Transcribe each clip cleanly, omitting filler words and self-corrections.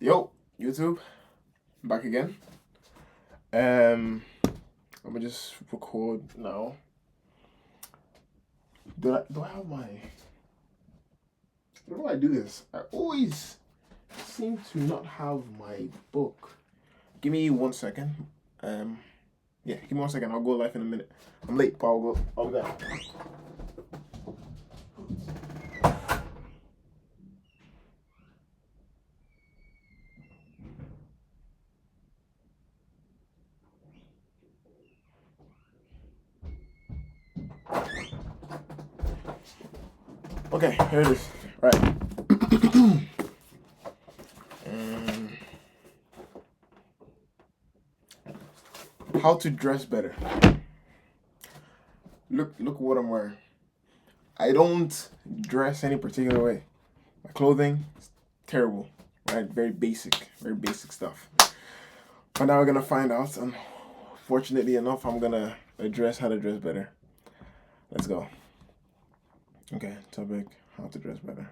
Yo, YouTube, back again. I'm gonna just record now. Do I have my? I don't know why I do this. I always seem to not have my book. Give me 1 second. Yeah, give me 1 second. I'll go live in a minute. I'm late, but I'll be back. Okay, here it is. Right. How to dress better. Look what I'm wearing. I don't dress any particular way. My clothing is terrible, right? Very basic stuff. But now we're gonna find out, and fortunately enough, I'm gonna address how to dress better. Let's go. Okay, topic: how to dress better.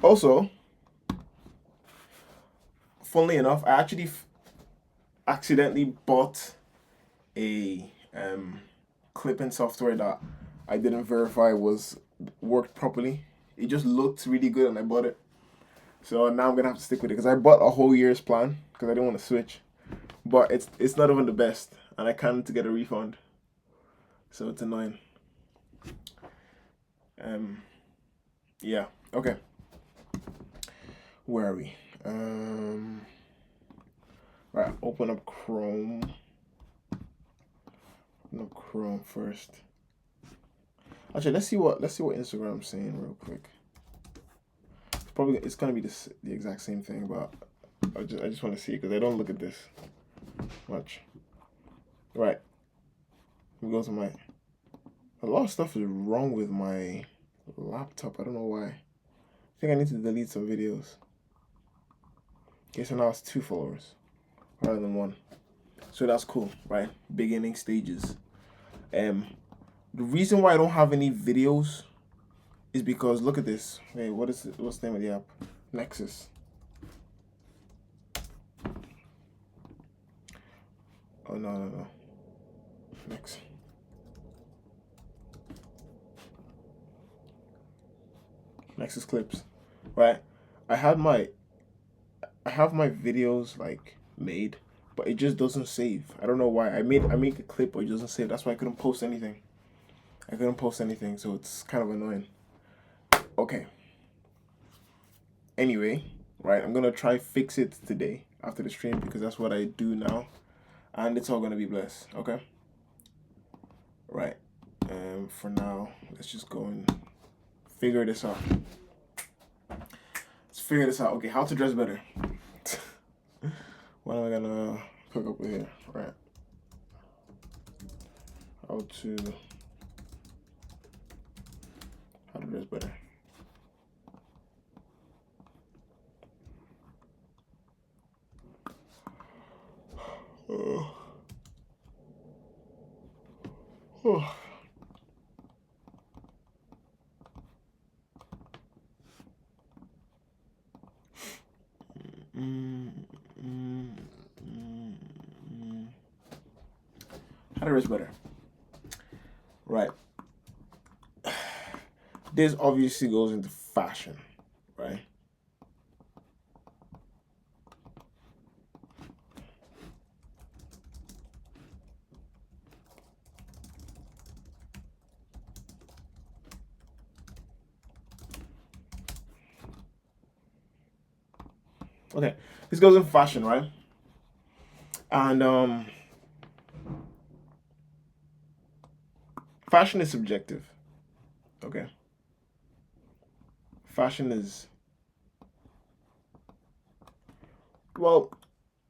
Also, funnily enough, I actually accidentally bought a clipping software that I didn't verify worked properly. It just looked really good, and I bought it. So now I'm gonna have to stick with it because I bought a whole year's plan because I didn't want to switch. But it's not even the best, and I can't to get a refund. So it's annoying. Yeah. Okay. Where are we? Right. Open up Chrome. Open up Chrome first. Actually, let's see what Instagram's saying real quick. It's gonna be the exact same thing, but I just want to see because I don't look at this much. Right. We go to a lot of stuff is wrong with my laptop. I don't know why. I think I need to delete some videos. Okay, so now it's 2 followers rather than 1. So that's cool, right? Beginning stages. The reason why I don't have any videos is because look at this. Wait, what's the name of the app? Nexus. Oh no. Next. Nexus Clips. Right? I have my videos like made, but it just doesn't save. I don't know why. I make a clip, but it doesn't save. That's why I couldn't post anything. So it's kind of annoying. Okay. Anyway, right, I'm gonna try fix it today after the stream because that's what I do now, and it's all gonna be blessed. Okay. Right. For now, let's just go and figure this out. Let's figure this out. Okay, how to dress better. What am I gonna hook up with here? Right. How to dress better. Oh. How to dress better. Right. This obviously goes into fashion, right? Okay, this goes in fashion, right? And fashion is subjective. Okay. Fashion is, well,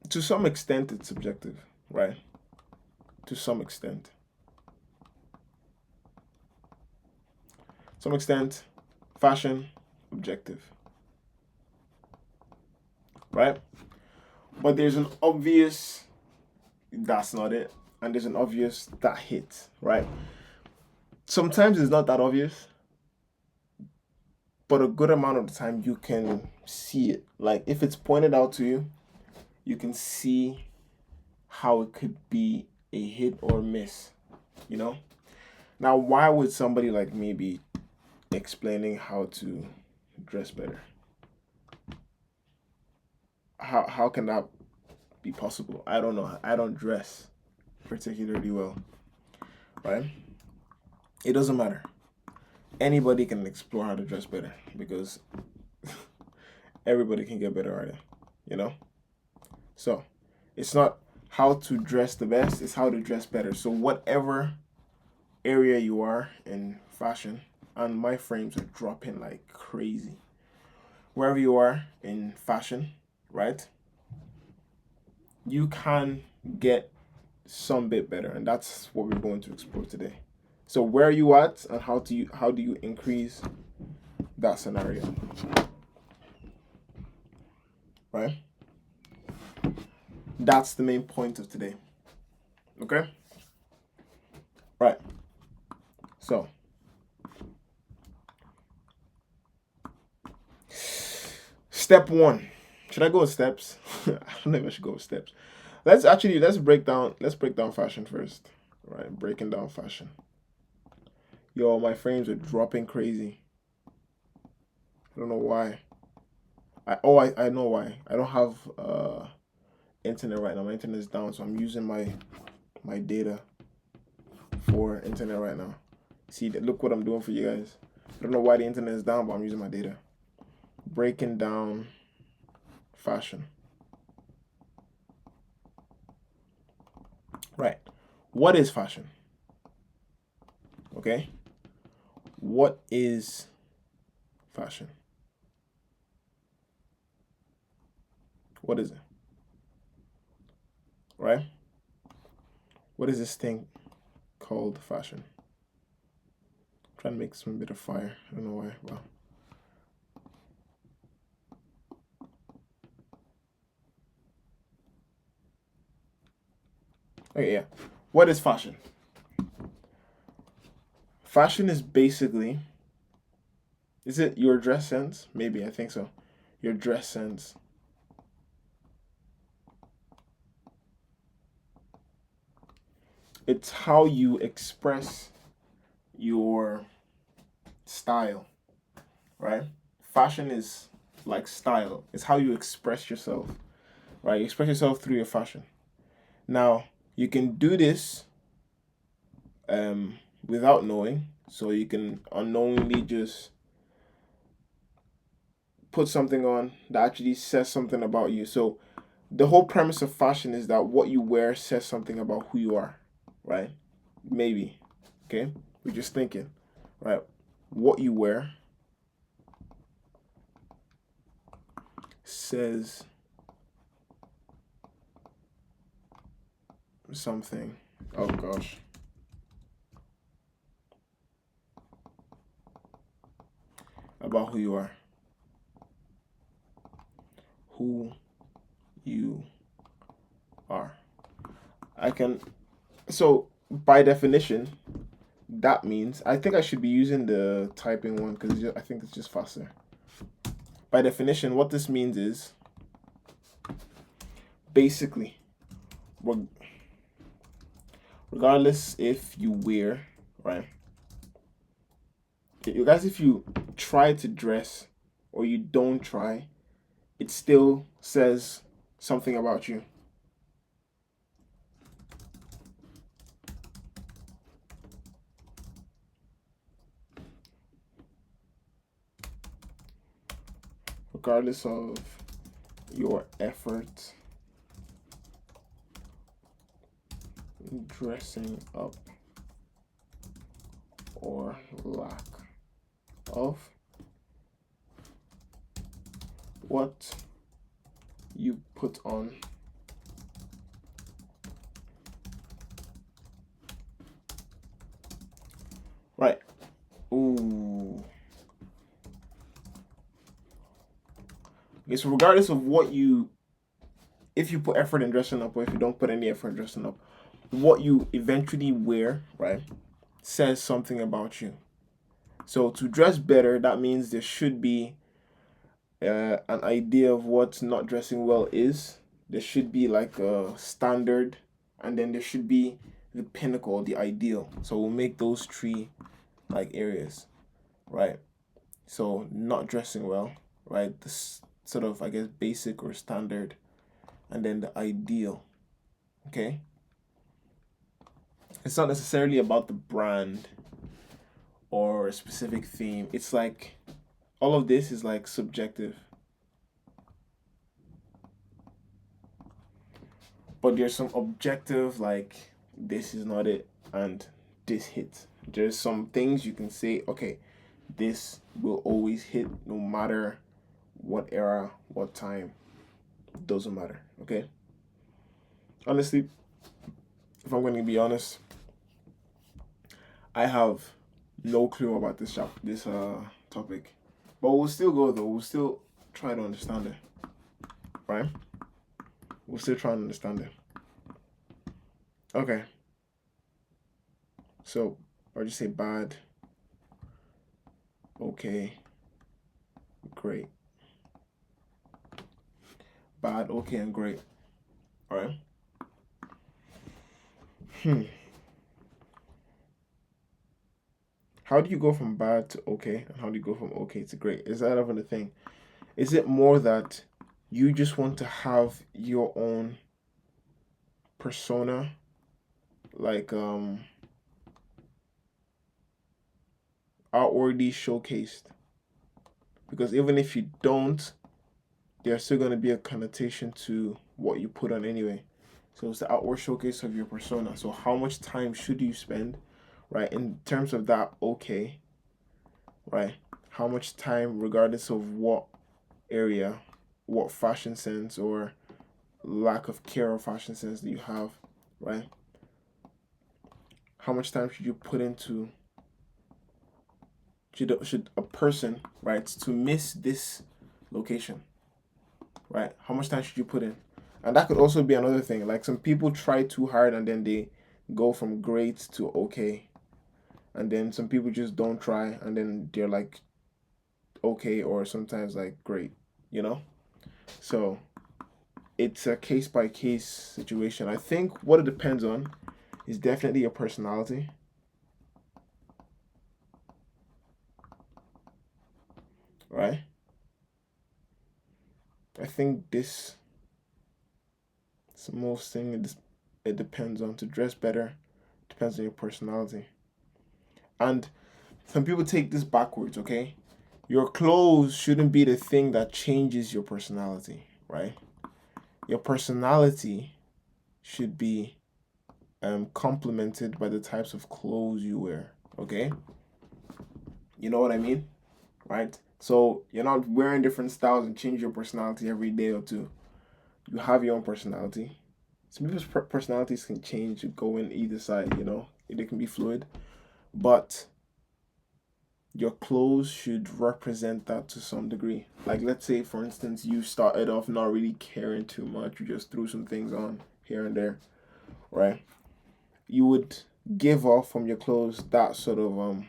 to some extent it's subjective, right? To some extent. Some extent, fashion, objective. Right? But there's an obvious that's not it, and there's an obvious that hits, right? sometimes it's not that obvious, but a good amount of the time you can see it. Like if it's pointed out to you, you can see how it could be a hit or miss, you know? Now, why would somebody like me be explaining how to dress better? How can that be possible? I don't know. I don't dress particularly well, right? It doesn't matter. Anybody can explore how to dress better because everybody can get better at it, you know? So, it's not how to dress the best, it's how to dress better. So, whatever area you are in fashion, and my frames are dropping like crazy. Wherever you are in fashion, right? You can get some bit better, and that's what we're going to explore today. So where are you at, and how do you increase that scenario, right? That's the main point of today. Okay, right. So step one. Should I go with steps? I don't know if I should go with steps. Let's break down fashion first. Right, breaking down fashion. Yo, my frames are dropping crazy. I don't know why. I know why. I don't have internet right now. My internet is down, so I'm using my data for internet right now. See, look what I'm doing for you guys. I don't know why the internet is down, but I'm using my data. Breaking down fashion. Right. What is fashion? Okay. What is fashion? What is it? Right? What is this thing called fashion? I'm trying to make some bit of fire. I don't know why. Well, okay, yeah. What is fashion? Fashion is basically, is it your dress sense? Maybe, I think so. Your dress sense. It's how you express your style, right? Fashion is like style. It's how you express yourself, right? You express yourself through your fashion. Now, you can do this without knowing. So you can unknowingly just put something on that actually says something about you. So the whole premise of fashion is that what you wear says something about who you are, right? Maybe. Okay? We're just thinking, right? What you wear says something. Oh gosh. About who you are. Who you are. I can. So, by definition, that means I think I should be using the typing one because I think it's just faster. By definition, what this means is basically, regardless if you wear, right? You guys, if you try to dress or you don't try, it still says something about you. Regardless of your effort dressing up or lack of, what you put on right. Ooh. Okay, so regardless of what you, if you put effort in dressing up or if you don't put any effort in dressing up, what you eventually wear, right, says something about you. So to dress better, that means there should be an idea of what not dressing well is. There should be like a standard, and then there should be the pinnacle, the ideal. So we'll make those three like areas, right? So not dressing well, right? This sort of, I guess, basic or standard, and then the ideal. Okay. It's not necessarily about the brand or a specific theme. It's like all of this is like subjective. But there's some objective, like this is not it and this hits. There's some things you can say, okay, this will always hit no matter what era, what time. Doesn't matter. Okay. Honestly, if I'm going to be honest, I have no clue about this topic. But we'll still go though. We'll still try to understand it. Right? We'll still try and understand it. Okay. So I'll just say bad. Okay. Great. Bad, okay, and great. Alright. How do you go from bad to okay? And how do you go from okay to great? Is that even a thing? Is it more that you just want to have your own persona, like outwardly showcased? Because even if you don't, there's still gonna be a connotation to what you put on anyway. So it's the outward showcase of your persona. So how much time should you spend, right, in terms of that okay, right? How much time, regardless of what area, what fashion sense or lack of care or fashion sense that you have, right? How much time should you put into should a person, right, to miss this location, right? How much time should you put in? And that could also be another thing. Like some people try too hard and then they go from great to okay. And then some people just don't try and then they're like okay or sometimes like great, you know? So it's a case by case situation. I think what it depends on is definitely your personality, right? I think this is the most thing it depends on. To dress better depends on your personality. And some people take this backwards, okay? Your clothes shouldn't be the thing that changes your personality, right? Your personality should be complemented by the types of clothes you wear, okay? You know what I mean? Right? So you're not wearing different styles and change your personality every day or two. You have your own personality. Some people's personalities can change, go in either side, you know? They can be fluid. But your clothes should represent that to some degree. Like, let's say, for instance, you started off not really caring too much. You just threw some things on here and there, right? You would give off from your clothes that sort of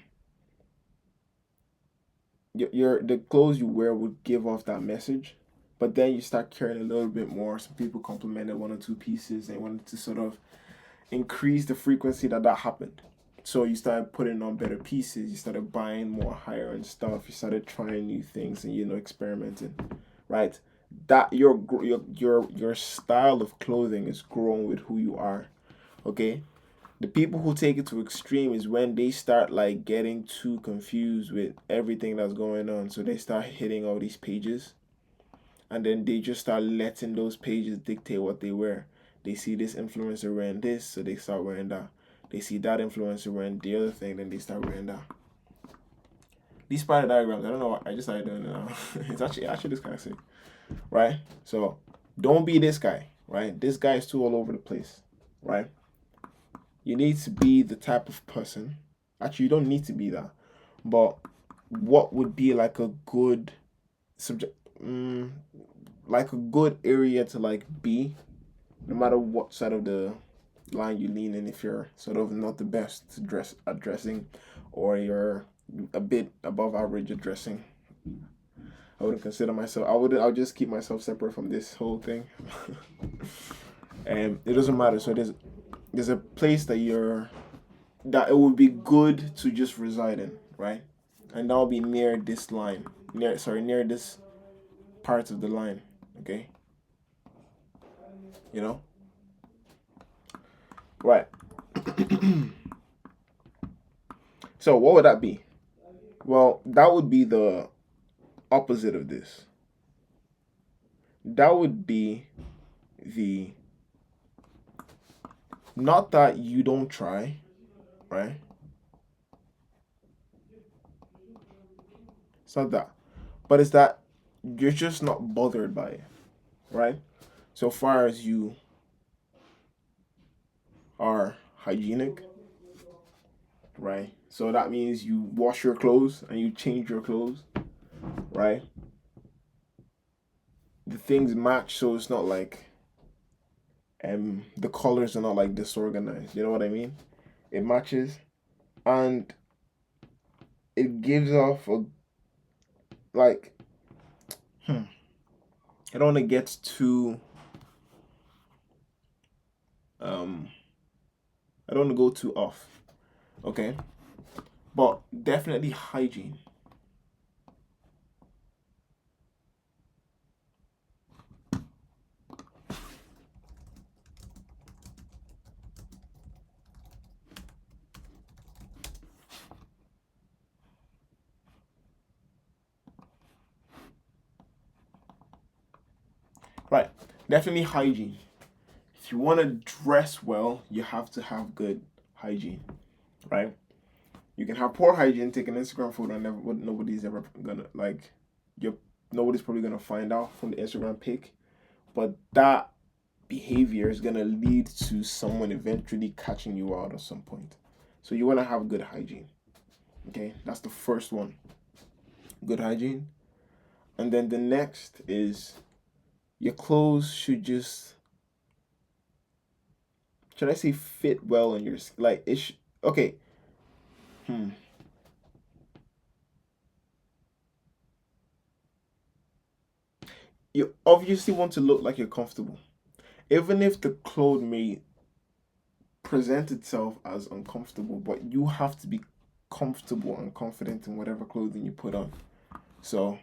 your the clothes you wear would give off that message, but then you start caring a little bit more. Some people complimented one or two pieces and wanted to sort of increase the frequency that happened. So you started putting on better pieces. You started buying more higher end stuff. You started trying new things and experimenting, right? That your style of clothing is growing with who you are. Okay, the people who take it to extreme is when they start like getting too confused with everything that's going on. So they start hitting all these pages and then they just start letting those pages dictate what they wear. They see this influencer wearing this, so they start wearing that. They see that influencer wearing the other thing, then they start wearing that. These spider diagrams, I don't know what I just started doing it now. It's actually this kind of sick, right? So don't be this guy, right? This guy is too all over the place, right? You need to be the type of person. Actually, you don't need to be that. But what would be like a good subject, like a good area to like be, no matter what side of the line you lean in if you're sort of not the best to dress at dressing, or you're a bit above average at dressing. I wouldn't consider myself. I'll just keep myself separate from this whole thing. And it doesn't matter. So there's a place that it would be good to just reside in, right? And that'll be near this line, near this part of the line, okay? You know, right? So what would that be? Well, that would be the opposite of this. That would be the not that you don't try, right? It's not that, but it's that you're just not bothered by it, right? So far as you are hygienic, right? So that means you wash your clothes and you change your clothes, right? The things match, so it's not like the colors are not like disorganized. You know what I mean? It matches, and it gives off a like. I don't want to get too. Um, I don't want to go too off. Okay, but definitely hygiene. Right, definitely hygiene. If you want to dress well, you have to have good hygiene, right? You can have poor hygiene, take an Instagram photo, and nobody's ever gonna like. You're Nobody's probably gonna find out from the Instagram pic, but that behavior is gonna lead to someone eventually catching you out at some point. So you wanna have good hygiene. Okay, that's the first one. Good hygiene, and then the next is your clothes should I say fit well on your like okay. Hmm. You obviously want to look like you're comfortable, even if the clothes may present itself as uncomfortable, but you have to be comfortable and confident in whatever clothing you put on. So,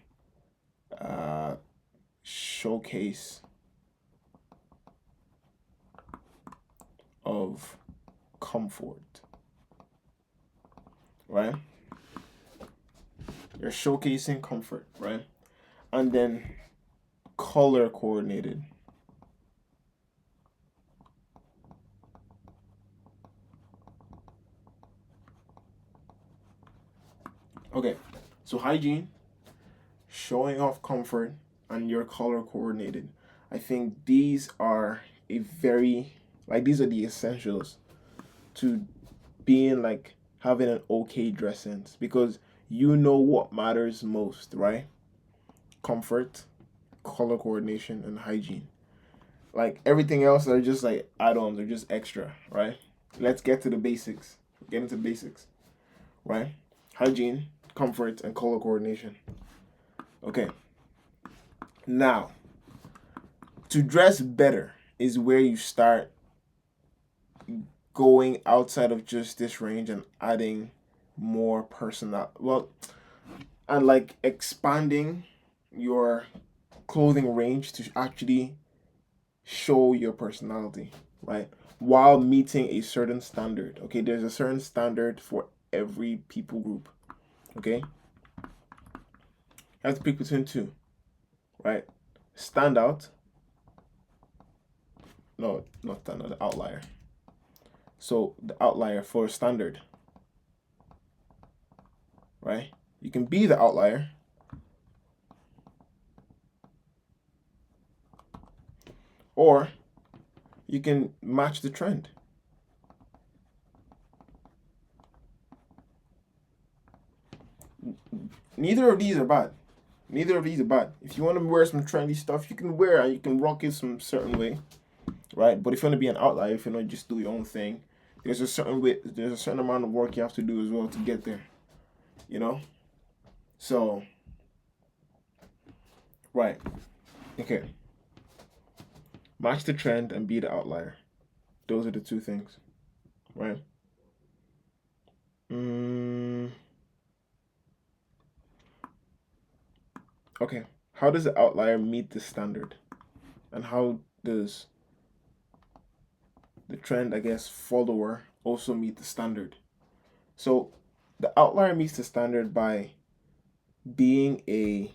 uh, showcase of comfort, right? You're showcasing comfort, right? And then color coordinated. Okay, so hygiene, showing off comfort, and your color coordinated. I think these are a very these are the essentials to being like having an okay dress sense, because you know what matters most, right? Comfort, color coordination, and hygiene. Like everything else are just like add-ons, they're just extra, right? Let's get to the basics. Get into basics, right? Hygiene, comfort, and color coordination. Okay. Now, to dress better is where you start going outside of just this range and adding more personal, well, and like expanding your clothing range to actually show your personality, right? While meeting a certain standard. Okay, there's a certain standard for every people group. Okay, you have to pick between two, right? Standout. No, not standout. The outlier. So the outlier for standard, right? You can be the outlier, or you can match the trend. Neither of these are bad. Neither of these are bad. If you want to wear some trendy stuff, you can wear and you can rock it some certain way, right? But if you want to be an outlier, if you not just do your own thing, there's a certain way, there's a certain amount of work you have to do as well to get there, you know. So, right, okay, match the trend and be the outlier. Those are the two things, right? Mm, okay, how does the outlier meet the standard, and how does the trend, I guess, follower also meet the standard? So, the outlier meets the standard by being a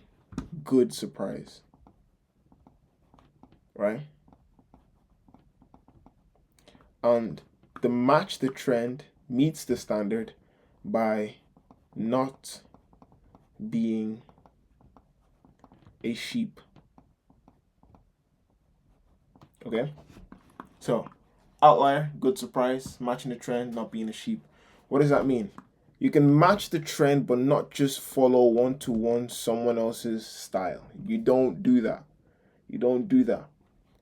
good surprise, right? And the match the trend meets the standard by not being a sheep. Okay? So, outlier, good surprise, matching the trend, not being a sheep. What does that mean? You can match the trend but not just follow one to one someone else's style. You don't do that. You don't do that.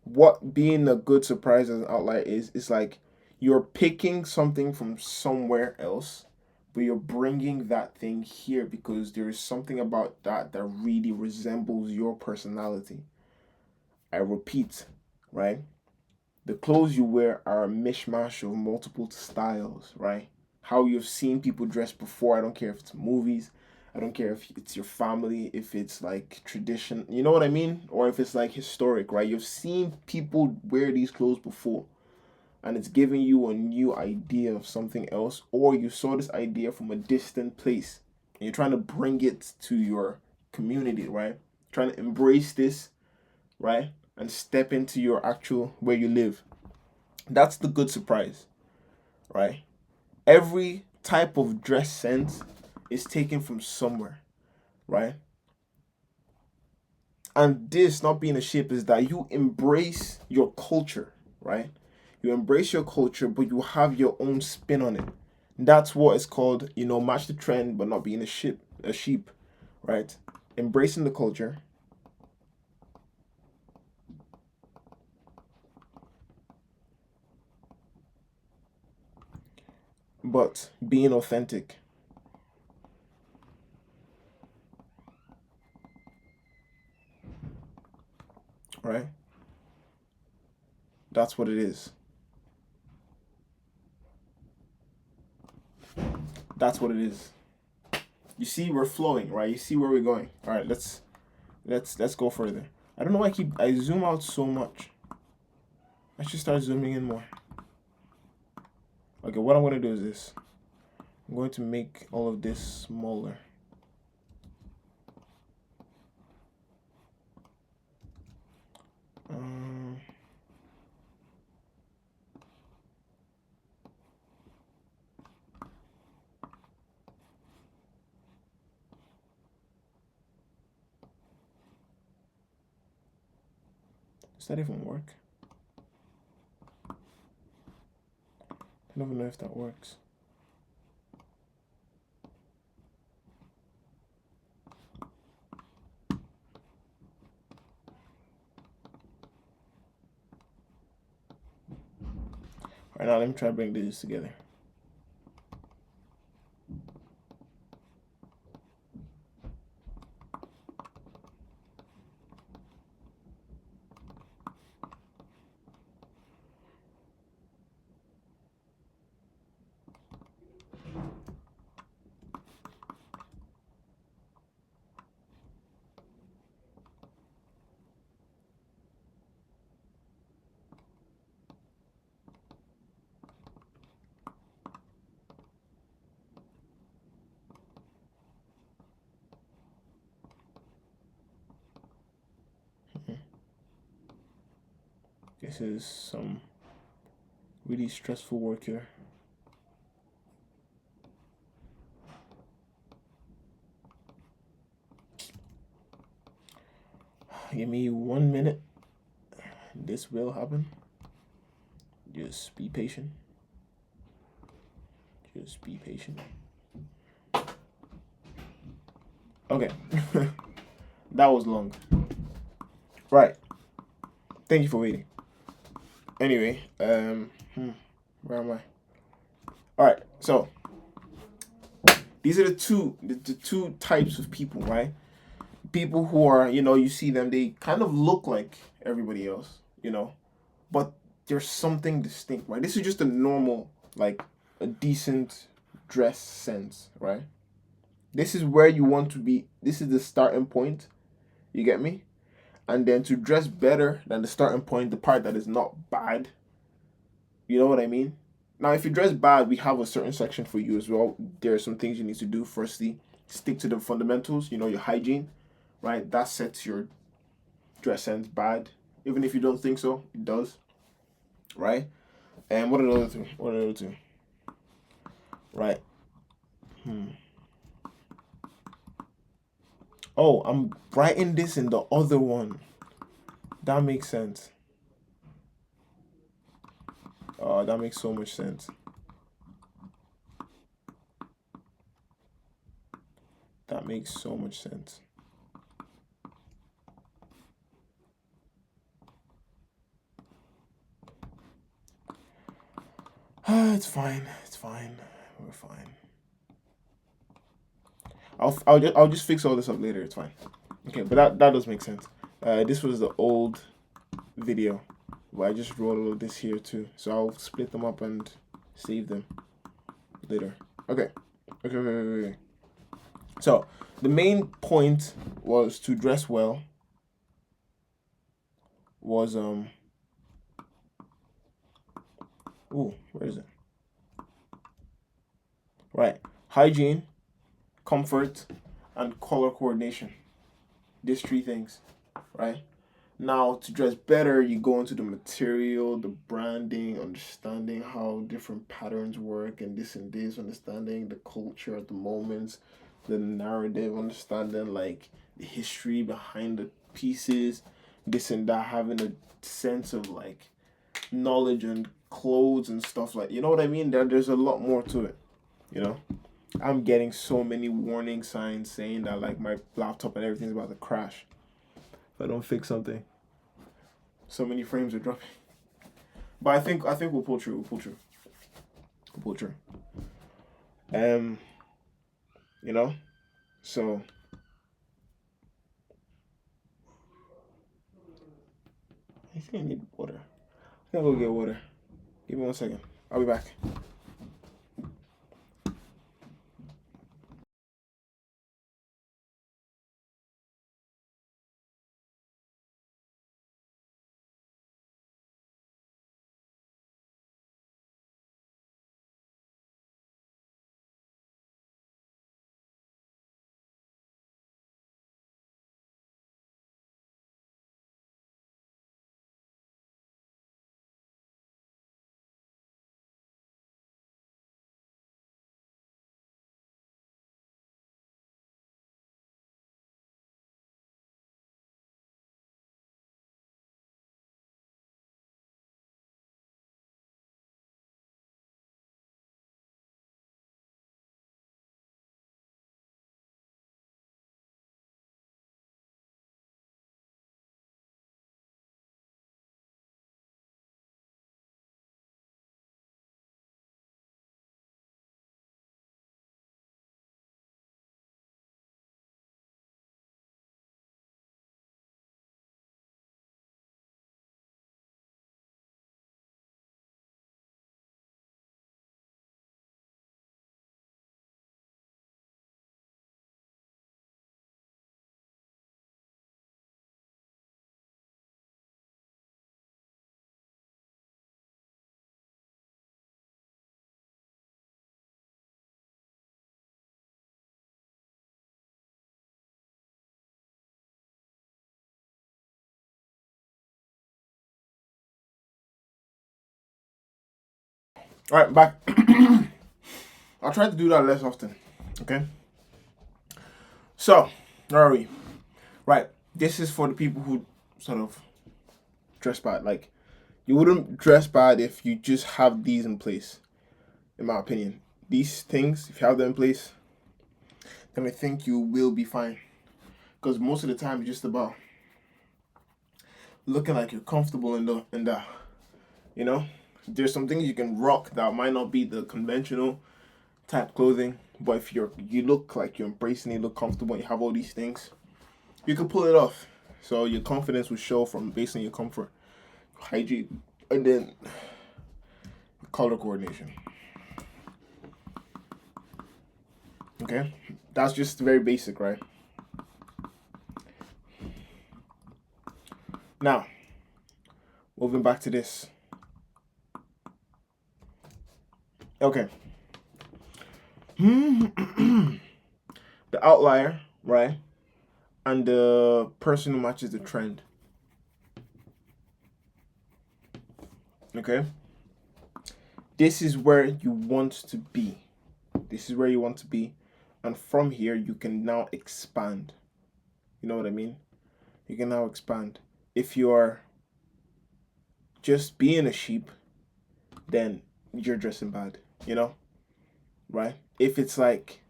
What being a good surprise as an outlier is like you're picking something from somewhere else, but you're bringing that thing here because there is something about that that really resembles your personality. I repeat, right? The clothes you wear are a mishmash of multiple styles, right? How you've seen people dress before. I don't care if it's movies. I don't care if it's your family, if it's like tradition, you know what I mean? Or if it's like historic, right? You've seen people wear these clothes before and it's giving you a new idea of something else, or you saw this idea from a distant place and you're trying to bring it to your community, right? Trying to embrace this, right? And step into your actual where you live. That's the good surprise, right? Every type of dress sense is taken from somewhere, right? And this not being a shape is that you embrace your culture, right? You embrace your culture, but you have your own spin on it. That's what it's called, match the trend, but not being a sheep, right? Embracing the culture, but being authentic, right? That's what it is. That's what it is. You see, we're flowing, right? You see where we're going. All right, let's go further. I don't know why I zoom out so much. I should start zooming in more. Okay, what I'm gonna do is this. I'm going to make all of this smaller. Um, does that even work? I don't even know if that works. All right, now let me try to bring these together. This is some really stressful work here. Give me 1 minute. This will happen. Just be patient. Just be patient. Okay. That was long. Right. Thank you for waiting. Anyway, where am I? All right, so these are the two types of people, right? People who are, you see them, they kind of look like everybody else, but there's something distinct, right? This is just a normal, like a decent dress sense, right? This is where you want to be. This is the starting point. You get me? And then to dress better than the starting point, the part that is not bad. You know what I mean? Now, if you dress bad, we have a certain section for you as well. There are some things you need to do. Firstly, stick to the fundamentals, your hygiene, right? That sets your dress sense bad. Even if you don't think so, it does, right? And what are the other two? What are the other two? Right. Oh, I'm writing this in the other one. That makes sense. Oh, that makes so much sense. That makes so much sense. It's fine. It's fine. We're fine. I'll just fix all this up later. It's fine. Okay, but that does make sense. This was the old video, but I just wrote all of this here too. So I'll split them up and save them later. Okay. Okay. So the main point was to dress well. Was Ooh, where is it? Right. Hygiene, comfort, and color coordination. These three things, right? Now, to dress better, you go into the material, the branding, understanding how different patterns work, and this, understanding the culture at the moment, the narrative, understanding like the history behind the pieces, this and that, having a sense of like knowledge and clothes and stuff like, you know what I mean? There's a lot more to it, you know? I'm getting so many warning signs saying that like my laptop and everything's about to crash if I don't fix something. So many frames are dropping. But I think we'll pull through. We'll pull through. We'll pull through. Um, you know? So I think I need water. I think I'll go get water. Give me 1 second. I'll be back. All right, back. I'll try to do that less often. Okay. So, where are we? Right. This is for the people who sort of dress bad. Like, you wouldn't dress bad if you just have these in place, in my opinion. These things, if you have them in place, then I think you will be fine. Because most of the time, it's just about looking like you're comfortable in the You know, there's some things you can rock that might not be the conventional type clothing, but if you look like you're embracing it, look comfortable, you have all these things, you can pull it off. So your confidence will show from based on your comfort, hygiene, and then color coordination. Okay, that's just very basic, right? Now, moving back to this. Okay. The outlier, right? And the person who matches the trend. Okay? This is where you want to be. This is where you want to be. And from here, you can now expand. You know what I mean? You can now expand. If you're just being a sheep, then you're dressing bad, you know? Right? If it's like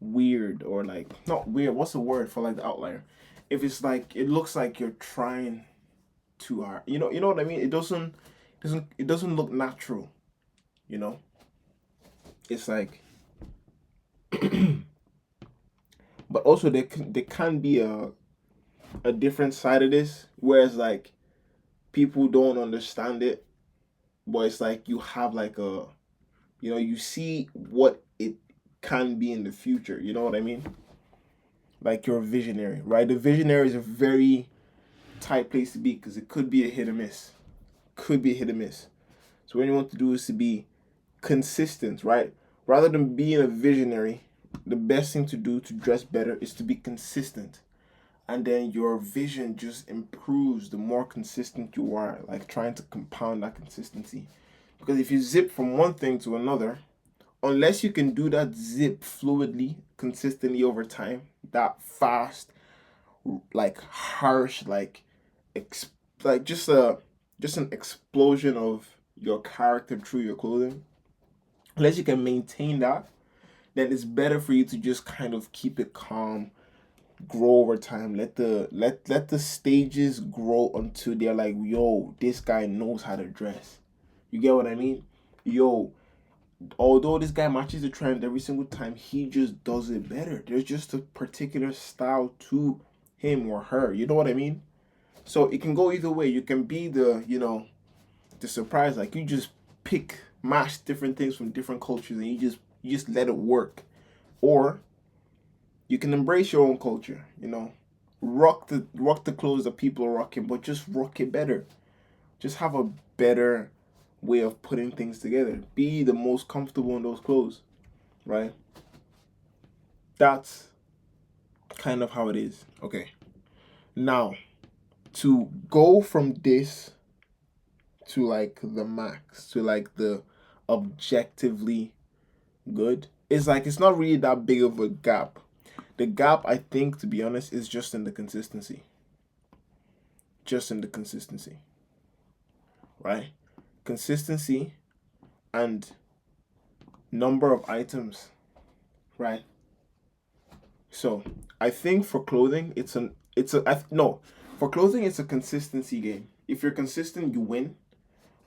weird or like not weird, what's the word for like the outlier? If it's like it looks like you're trying too hard. You know what I mean? It doesn't look natural, you know? It's like but also there can be a different side of this, whereas like people don't understand it, but it's like you have like you see what it can be in the future. You know what I mean? Like you're a visionary, right? The visionary is a very tight place to be because it could be a hit or miss. Could be a hit or miss. So what you want to do is to be consistent, right? Rather than being a visionary, the best thing to do to dress better is to be consistent. And then your vision just improves the more consistent you are, like trying to compound that consistency. Because if you zip from one thing to another, unless you can do that zip fluidly, consistently over time, that fast, like harsh, ex- like just an explosion of your character through your clothing. Unless you can maintain that, then it's better for you to just kind of keep it calm, grow over time. Let the stages grow until they're like, yo, this guy knows how to dress. You get what I mean? Yo, although this guy matches the trend every single time, he just does it better. There's just a particular style to him or her. You know what I mean? So it can go either way. You can be the surprise, like you just mash different things from different cultures and you just let it work. Or you can embrace your own culture, rock the clothes that people are rocking, but just rock it better. Just have a better way of putting things together. Be the most comfortable in those clothes, right? That's kind of how it is. Okay. Now, to go from this to like the max, to like the objectively good, it's not really that big of a gap. The gap, I think, to be honest, is just in the consistency. Just in the consistency, right? Consistency and number of items, right? So I think for clothing, no, for clothing it's a consistency game. If you're consistent, you win.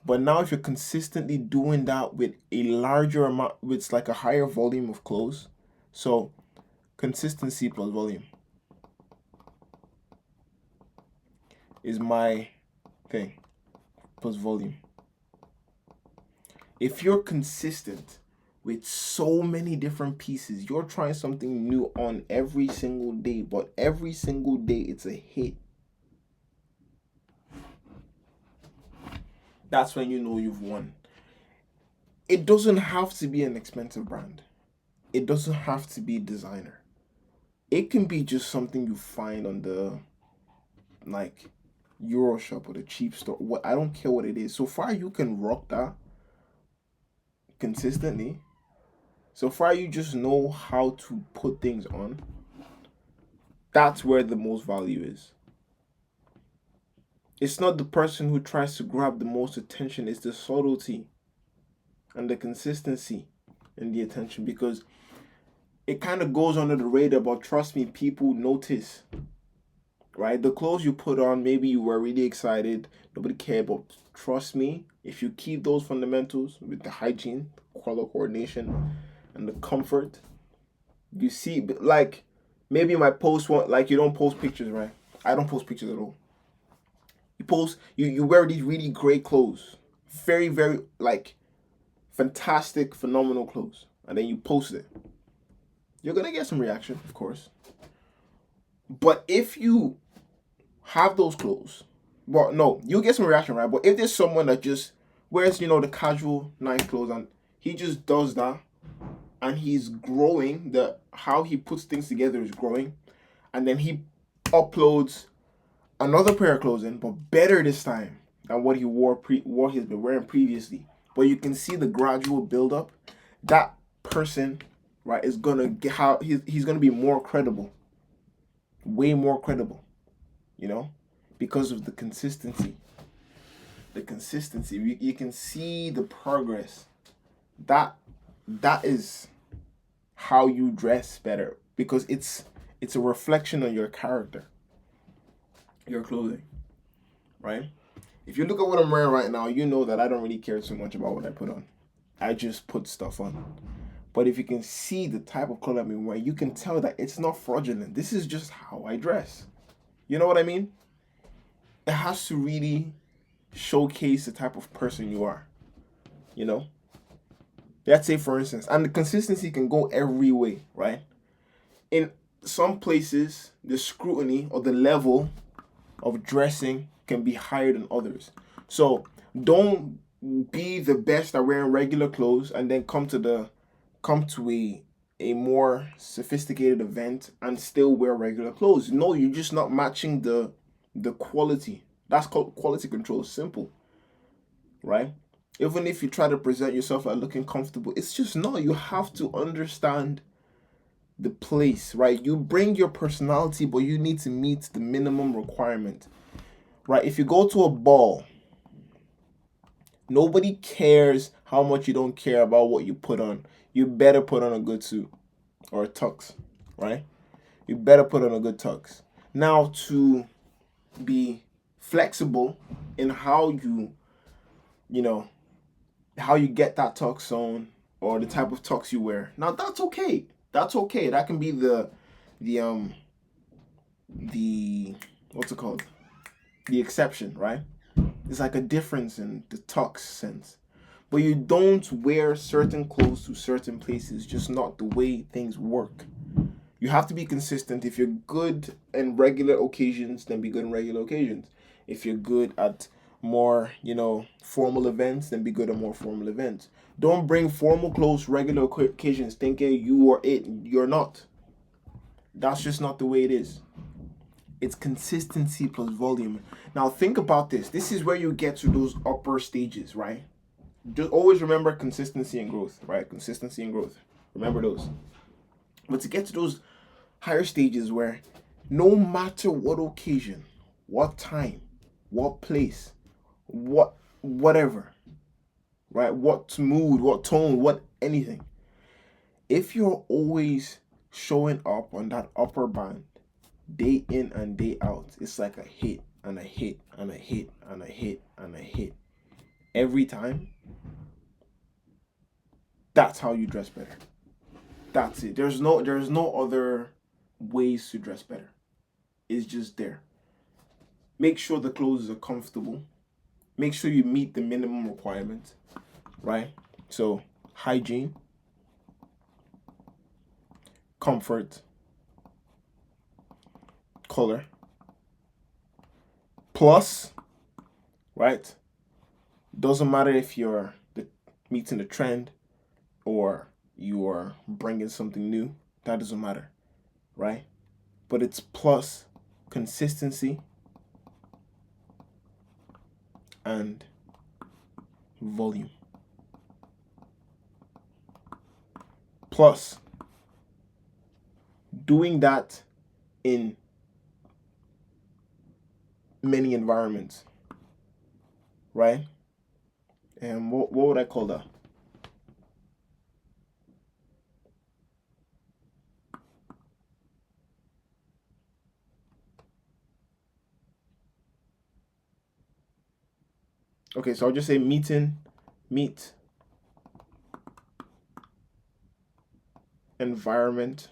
But now if you're consistently doing that with a larger amount, with like a higher volume of clothes, so consistency plus volume is my thing, plus volume. If you're consistent with so many different pieces, you're trying something new on every single day, but every single day it's a hit. That's when you know you've won. It doesn't have to be an expensive brand. It doesn't have to be designer. It can be just something you find on the like Euroshop or the cheap store. What I don't care what it is. So far you can rock that consistently. So far you just know how to put things on. That's where the most value is. It's not the person who tries to grab the most attention, it's the subtlety and the consistency and the attention, because it kind of goes under the radar, but trust me, people notice. right? The clothes you put on, maybe you were really excited, nobody cared, but trust me, if you keep those fundamentals with the hygiene, color coordination, and the comfort, you see, like maybe you might post one, like you don't post pictures, right? I don't post pictures at all. You post, you wear these really great clothes, very, very like fantastic, phenomenal clothes, and then you post it. You're gonna get some reaction, of course. But if you have those clothes, well, no, you get some reaction, right? But if there's someone that just wears, the casual, nice clothes, and he just does that, and he's growing, the how he puts things together is growing, and then he uploads another pair of clothing, but better this time than what what he's been wearing previously. But you can see the gradual build up. That person, right, is gonna get how he's gonna be more credible, way more credible, you know, because of the consistency. The consistency. You can see the progress. That that is how you dress better because it's a reflection on your character, your clothing, right? If you look at what I'm wearing right now, you know that I don't really care too much about what I put on. I just put stuff on. But if you can see the type of clothes I'm wearing, you can tell that it's not fraudulent. This is just how I dress. You know what I mean? It has to really showcase the type of person you are. You know? Let's say, for instance, and the consistency can go every way, right? In some places, the scrutiny or the level of dressing can be higher than others. So don't be the best at wearing regular clothes and then come to a more sophisticated event and still wear regular clothes. No, you're just not matching the quality. That's called quality control. Simple, right? Even if you try to present yourself as looking comfortable, it's just not. You have to understand the place, right? You bring your personality, but you need to meet the minimum requirement, right? If you go to a ball, nobody cares how much you don't care about what you put on. You better put on a good suit or a tux, right? You better put on a good tux. Now, to be flexible in you know, how you get that tux on or the type of tux you wear. Now, that's okay. That's okay. That can be the the what's it called? The exception, right? It's like a difference in the tux sense. But you don't wear certain clothes to certain places, just not the way things work. You have to be consistent. If you're good in regular occasions, then be good in regular occasions. If you're good at more, formal events, then be good at more formal events. Don't bring formal clothes regular occasions thinking you are it. You're not. That's just not the way it is. It's consistency plus volume. Now think about this. This is where you get to those upper stages, right? Just always remember consistency and growth, right? Consistency and growth. Remember those. But to get to those higher stages where no matter what occasion, what time, what place, whatever, right? What mood, what tone, what anything. If you're always showing up on that upper band, day in and day out, it's like a hit and a hit and a hit and a hit and a hit every time. That's how you dress better. That's it. There's no other ways to dress better. It's just there. Make sure the clothes are comfortable. Make sure you meet the minimum requirements, right? So hygiene, comfort, color, plus, right? Doesn't matter if you're meeting the trend or you are bringing something new. That doesn't matter, right? But it's plus consistency and volume. Plus doing that in many environments, right? And what would I call that? Okay, so I'll just say meet, environment,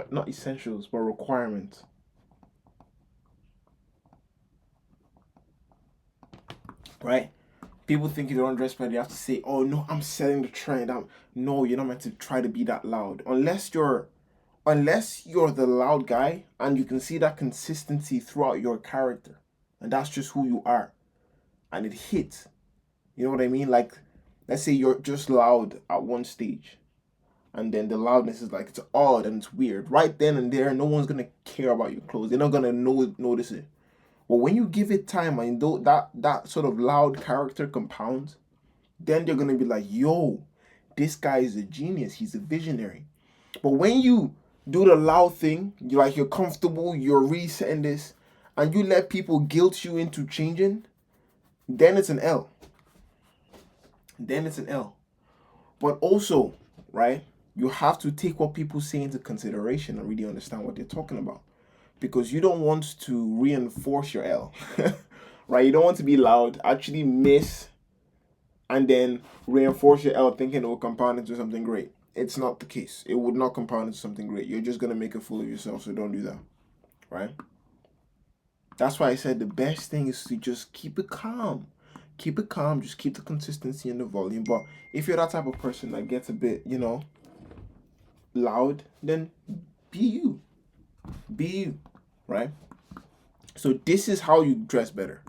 not essentials, but requirements. Right? People think you don't dress better, you have to say, oh no, I'm setting the trend. No, you're not meant to try to be that loud. Unless you're the loud guy and you can see that consistency throughout your character. And that's just who you are. And it hits. You know what I mean? Like, let's say you're just loud at one stage. And then the loudness is like, it's odd and it's weird. Right then and there, no one's going to care about your clothes. They're not going to notice it. But when you give it time and that sort of loud character compounds, then they're going to be like, yo, this guy is a genius. He's a visionary. But when you do the loud thing, you're comfortable, you're resetting this, and you let people guilt you into changing, then it's an L. But also, right, you have to take what people say into consideration and really understand what they're talking about. Because you don't want to reinforce your L. Right? You don't want to be loud, actually miss, and then reinforce your L thinking it will compound into something great. It's not the case. It would not compound into something great. You're just going to make a fool of yourself, so don't do that. Right? That's why I said the best thing is to just keep it calm. Keep it calm, just keep the consistency and the volume. But if you're that type of person that gets a bit, loud, then be you. Be you. Right? So this is how you dress better.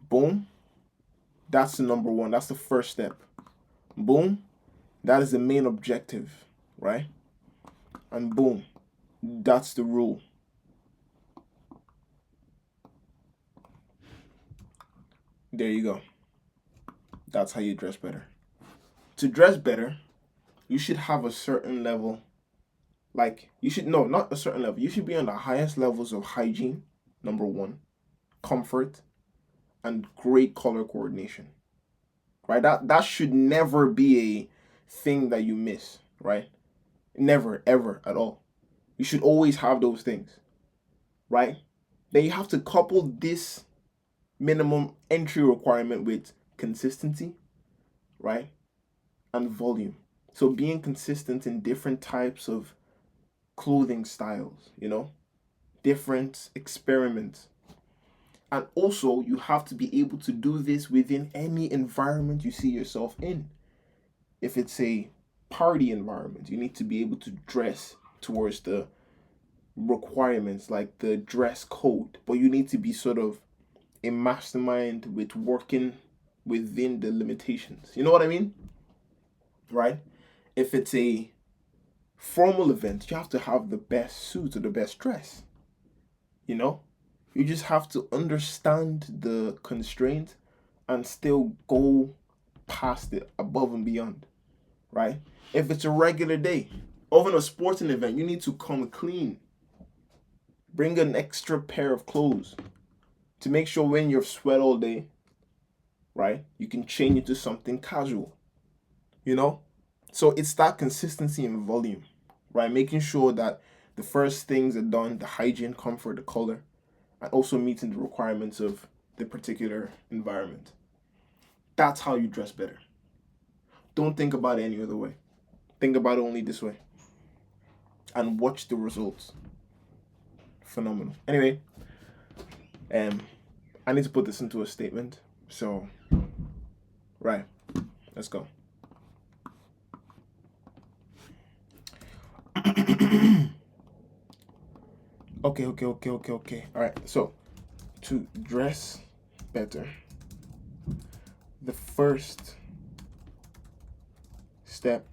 Boom. That's the number one. That's the first step. Boom. That is the main objective. Right? And boom. That's the rule. There you go. That's how you dress better. To dress better, you should have a certain level. Like, not a certain level. You should be on the highest levels of hygiene, number one, comfort, and great color coordination. Right? That should never be a thing that you miss, right? Never, ever at all. You should always have those things, right? Then you have to couple this minimum entry requirement with consistency, right? And volume. So being consistent in different types of clothing styles, different experiments. And also, you have to be able to do this within any environment you see yourself in. If it's a party environment, you need to be able to dress towards the requirements, like the dress code, but you need to be sort of a mastermind with working within the limitations. You know what I mean? Right? If it's a formal event, you have to have the best suit or the best dress. You just have to understand the constraint and still go past it, above and beyond, right? If it's a regular day, even a sporting event, you need to come clean. Bring an extra pair of clothes to make sure when you've sweat all day, right, you can change into something casual, So it's that consistency and volume, right? Making sure that the first things are done, the hygiene, comfort, the color, and also meeting the requirements of the particular environment. That's how you dress better. Don't think about it any other way. Think about it only this way. And watch the results. Phenomenal. Anyway, I need to put this into a statement. So, right, let's go. Okay. All right, so to dress better, the first step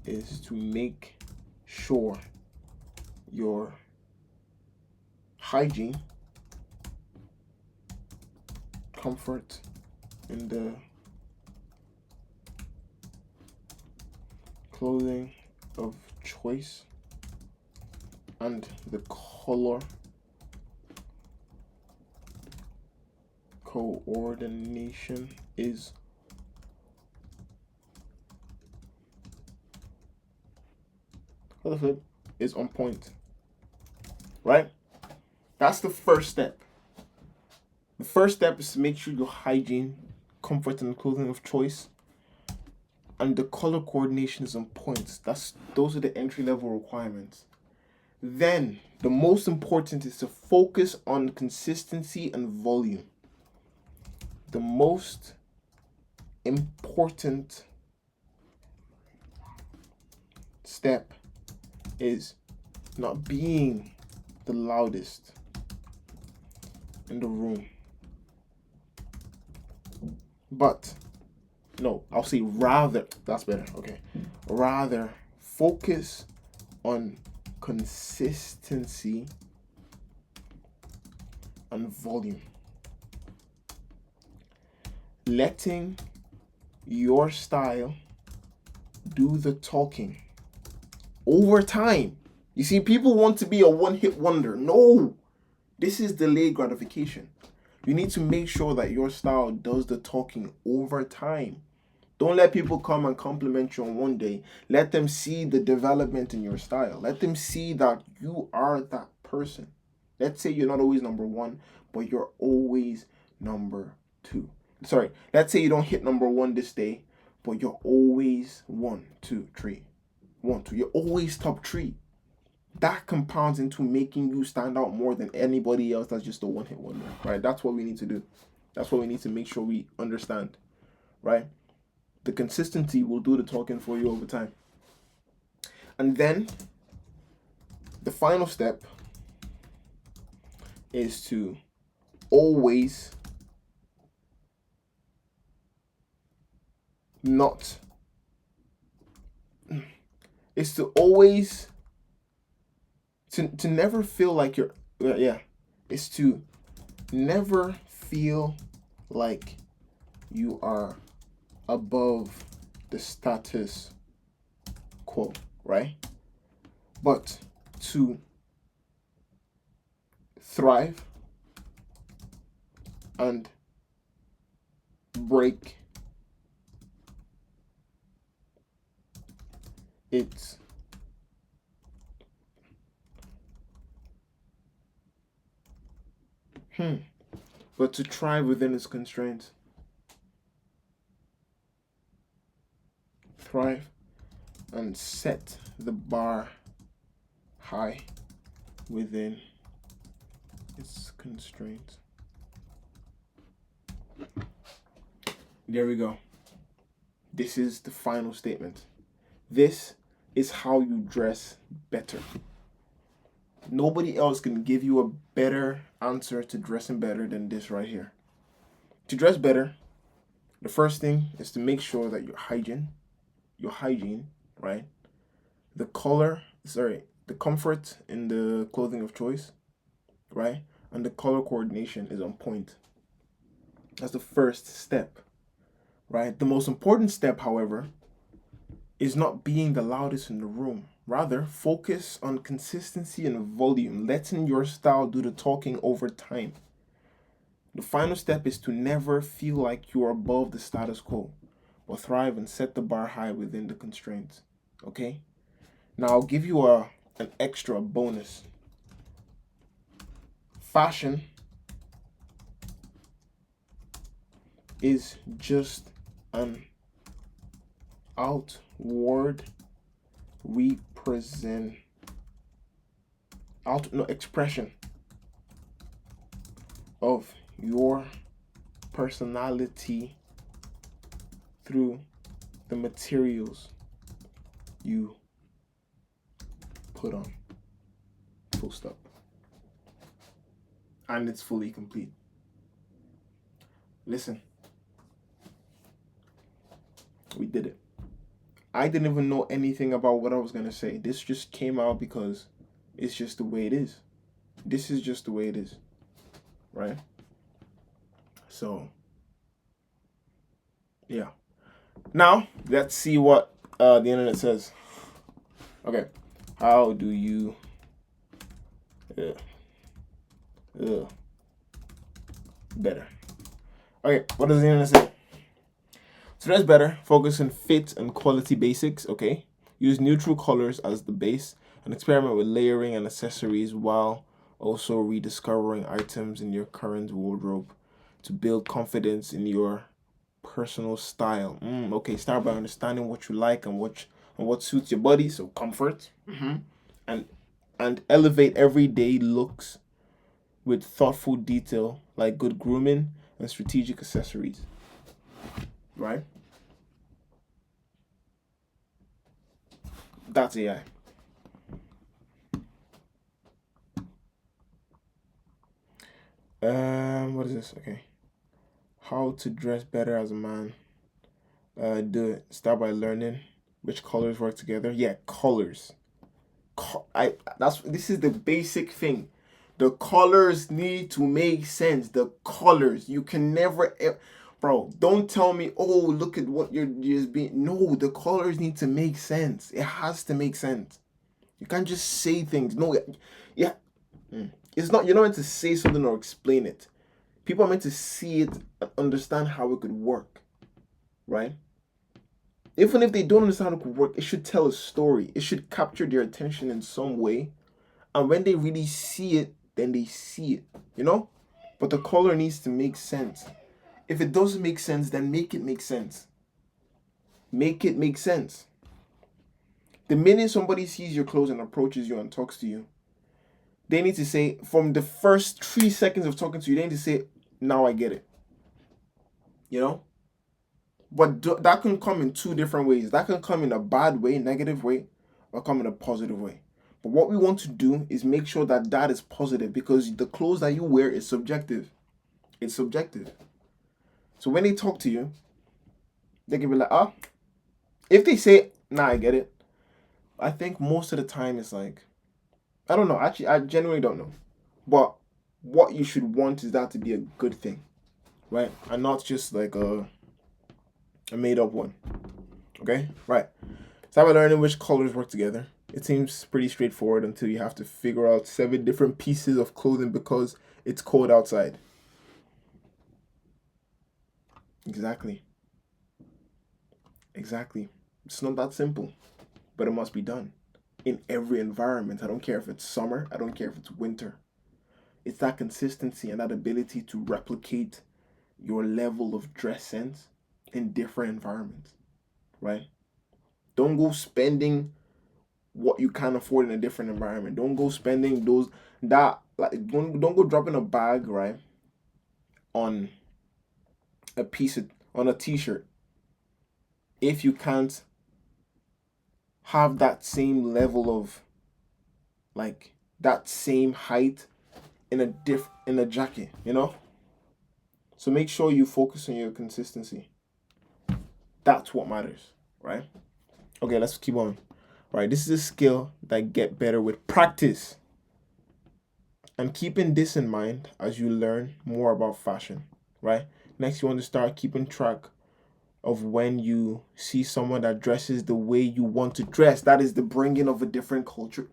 is to make sure your hygiene, comfort, and the clothing of choice and the color coordination is on point. right? That's the first step. The first step is to make sure your hygiene, comfort, and clothing of choice, and the color coordination is on point. Those are the entry level requirements. Then the most important is to focus on consistency and volume. The most important step is not being the loudest in the room. But no, I'll say rather, that's better. Okay. Rather focus on consistency and volume. Letting your style do the talking over time. You see, people want to be a one-hit wonder. No, this is delayed gratification. You need to make sure that your style does the talking over time. Don't let people come and compliment you on one day. Let them see the development in your style. Let them see that you are that person. Let's say you're not always number one, but you're always number two. Sorry, let's say you don't hit number one this day, but you're always 1, 2, 3. 1, 2. You're always top 3. That compounds into making you stand out more than anybody else that's just a one-hit wonder, right? That's what we need to do. That's what we need to make sure we understand, right? The consistency will do the talking for you over time. And then the final step is to always not, is to always, to never feel like you're, is to never feel like you are above the status quo, right? But to thrive and break its but to thrive within its constraints. Thrive and set the bar high within its constraints. There we go. This is the final statement. This is how you dress better. Nobody else can give you a better answer to dressing better than this right here. To dress better, the first thing is to make sure that your hygiene, right? The comfort in the clothing of choice, right? And the color coordination is on point. That's the first step, right? The most important step, however, is not being the loudest in the room. Rather, focus on consistency and volume, letting your style do the talking over time. The final step is to never feel like you're above the status quo, but thrive and set the bar high within the constraints. Okay? Now I'll give you an extra bonus. Fashion is just an outward expression of your personality through the materials you put on. Full stop. And it's fully complete. Listen, we did it. I didn't even know anything about what I was going to say. This just came out because it's just the way it is. This is just the way it is. Right? So, yeah. Now, let's see what the internet says. Okay. How do you better? Okay, what does the internet say? To dress better, focus on fit and quality basics, okay? Use neutral colors as the base and experiment with layering and accessories while Also, rediscovering items in your current wardrobe to build confidence in your personal style. Okay, start by understanding what you like and what suits your body. So comfort, and elevate everyday looks with thoughtful detail like good grooming and strategic accessories. Right? That's AI. What is this? Okay. How to dress better as a man. Do it. Start by learning which colors work together. Yeah, colors. This is the basic thing. The colors need to make sense. The colors. You can never bro, don't tell me, oh, look at what you're just being. No, the colors need to make sense. It has to make sense. You can't just say things. No, yeah. It's not, you're not meant to say something or explain it. People are meant to see it and understand how it could work. Right? Even if they don't understand how it could work, it should tell a story. It should capture their attention in some way. And when they really see it, then they see it, you know? But the color needs to make sense. If it doesn't make sense, then make it make sense. Make it make sense. The minute somebody sees your clothes and approaches you and talks to you, they need to say, from the first 3 seconds of talking to you, they need to say, now I get it. You know? But that can come in two different ways. That can come in a bad way, negative way, or come in a positive way. But what we want to do is make sure that that is positive, because the clothes that you wear is subjective. It's subjective. So when they talk to you, they can be like, if they say, nah, I get it, I think most of the time it's like, I don't know. Actually, I genuinely don't know. But what you should want is that to be a good thing, right? And not just like a made up one. Okay? Right. Start by learning which colors work together. It seems pretty straightforward until you have to figure out 7 different pieces of clothing because it's cold outside. Exactly. It's not that simple, but it must be done in every environment. I don't care if it's summer, I don't care if it's winter. It's that consistency and that ability to replicate your level of dress sense in different environments, right? Don't go spending what you can't afford in a different environment. Don't go spending don't go dropping a bag, right, on on a t-shirt if you can't have that same level of, like, that same height in a jacket, you know? So make sure you focus on your consistency. That's what matters, right? Okay, let's keep on. Right, this is a skill that get better with practice. And keeping this in mind as you learn more about fashion, right? Next, you want to start keeping track of when you see someone that dresses the way you want to dress. That is the bringing of a different culture.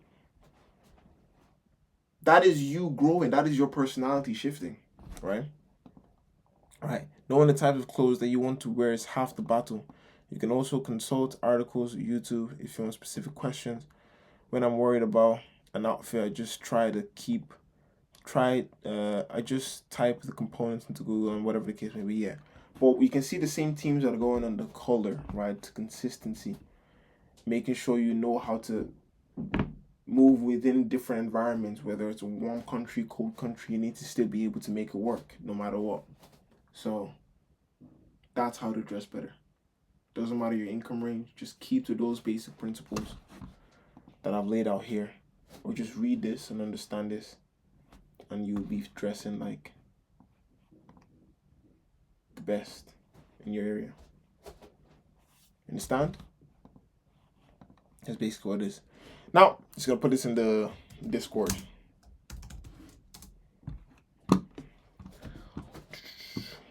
That is you growing. That is your personality shifting, right? Right. Knowing the types of clothes that you want to wear is half the battle. You can also consult articles on YouTube if you have specific questions. When I'm worried about an outfit, I just I just type the components into Google and whatever the case may be. Yeah. But we can see the same themes that are going on the color, right? Consistency. Making sure you know how to move within different environments, whether it's a warm country, cold country, you need to still be able to make it work no matter what. So that's how to dress better. Doesn't matter your income range, just keep to those basic principles that I've laid out here. Or just read this and understand this, and you'll be dressing like the best in your area. Understand? That's basically what it is. Now, just gonna put this in the Discord.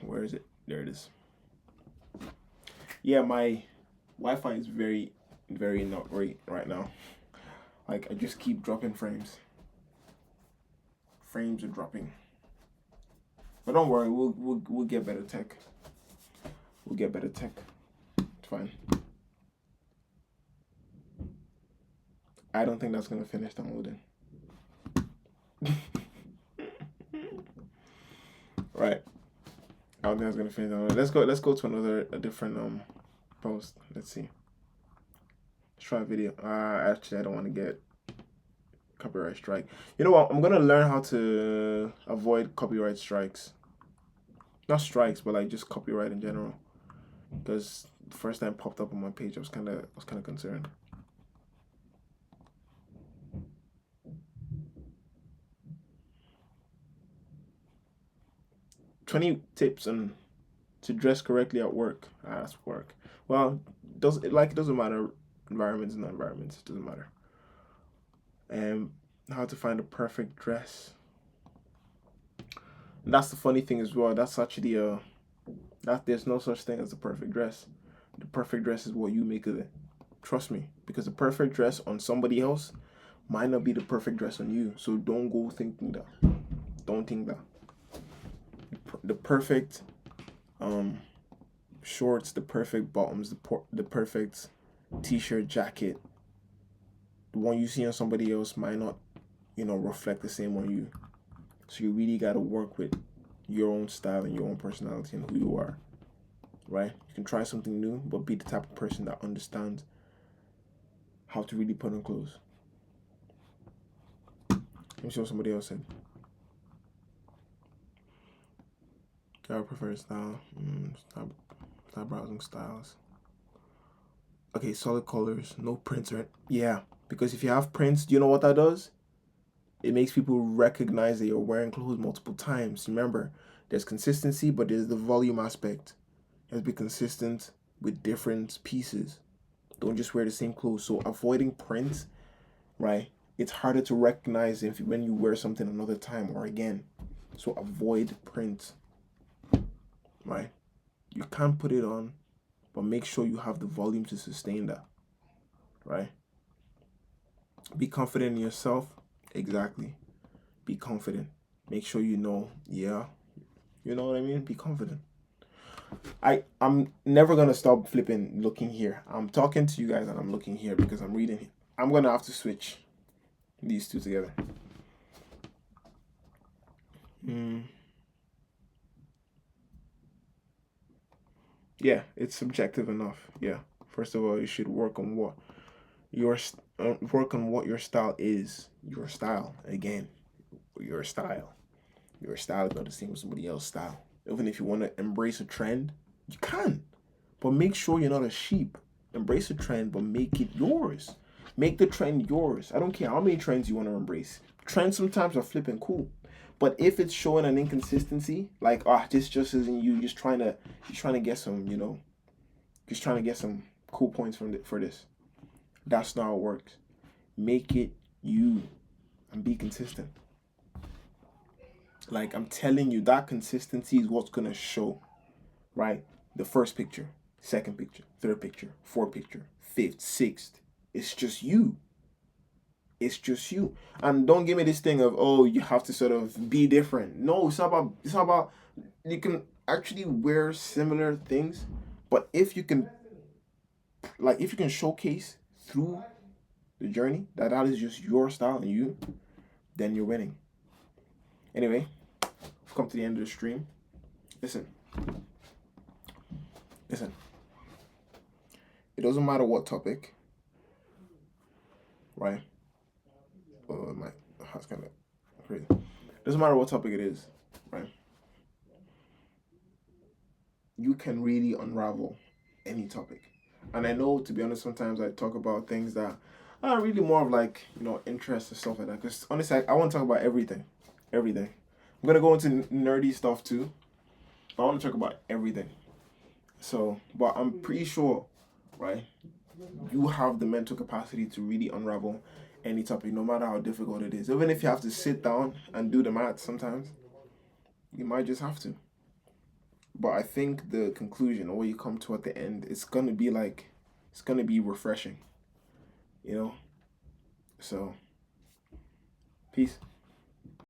Where is it? There it is. Yeah, my Wi-Fi is very, very not great right now. Like, I just keep dropping frames. Frames are dropping. But don't worry, we'll get better tech. We'll get better tech. It's fine. I don't think that's gonna finish downloading. don't think I was gonna finish that one. Let's go to a different post. Let's see. Let's try a video. Actually, I don't want to get copyright strike. You know what? I'm gonna learn how to avoid copyright strikes. Not strikes, but like just copyright in general. Because the first time it popped up on my page, I was kind of concerned. "20 tips on to dress correctly at work." That's work. Well, it doesn't matter environments and environments. It doesn't matter. And how to find the perfect dress. And that's the funny thing as well. That's actually that there's no such thing as the perfect dress. The perfect dress is what you make of it. Trust me, because the perfect dress on somebody else might not be the perfect dress on you. So don't go thinking that. Don't think that. The perfect shorts, the perfect bottoms, the perfect t-shirt, jacket, the one you see on somebody else might not, reflect the same on you. So you really got to work with your own style and your own personality and who you are, right? You can try something new, but be the type of person that understands how to really put on clothes. Let me see what somebody else said. I prefer style. Stop browsing styles. Okay, solid colors, no prints, right? Yeah, because if you have prints, do you know what that does? It makes people recognize that you're wearing clothes multiple times. Remember, there's consistency, but there's the volume aspect. You have to be consistent with different pieces. Don't just wear the same clothes. So avoiding prints, right? It's harder to recognize when you wear something another time or again. So avoid prints, right? You can't put it on, but make sure you have the volume to sustain that, right? Be confident in yourself. Exactly. Be confident. Make sure you know, yeah. You know what I mean? Be confident. I'm never gonna stop flipping looking here. I'm talking to you guys and I'm looking here because I'm reading. I'm gonna have to switch these two together. Yeah, it's subjective enough. Yeah. First of all, you should work on what your style is. Your style again. Your style. Your style is not the same as somebody else's style. Even if you want to embrace a trend, you can. But make sure you're not a sheep. Embrace a trend, but make it yours. Make the trend yours. I don't care how many trends you want to embrace. Trends sometimes are flipping cool. But if it's showing an inconsistency, like this just isn't you, just trying to get some, just trying to get some cool points for this. That's not how it works. Make it you and be consistent. Like I'm telling you, that consistency is what's gonna show, right? The first picture, second picture, third picture, fourth picture, fifth, sixth. It's just you. It's just you. And don't give me this thing of, oh, you have to sort of be different. No, it's not about you can actually wear similar things, but if you can showcase through the journey that is just your style and you, then you're winning. Anyway, we've come to the end of the stream. Listen. It doesn't matter what topic, right? Oh, my heart's kind of crazy. Doesn't matter what topic it is, right? You can really unravel any topic. And I know, to be honest, sometimes I talk about things that are really more of like, interest and stuff like that. Because honestly, I want to talk about everything. Everything. I'm going to go into nerdy stuff too. But I want to talk about everything. So, but I'm pretty sure, right? You have the mental capacity to really unravel any topic, no matter how difficult it is. Even if you have to sit down and do the math sometimes, you might just have to. But I think the conclusion, or what you come to at the end, it's gonna be refreshing. So, peace.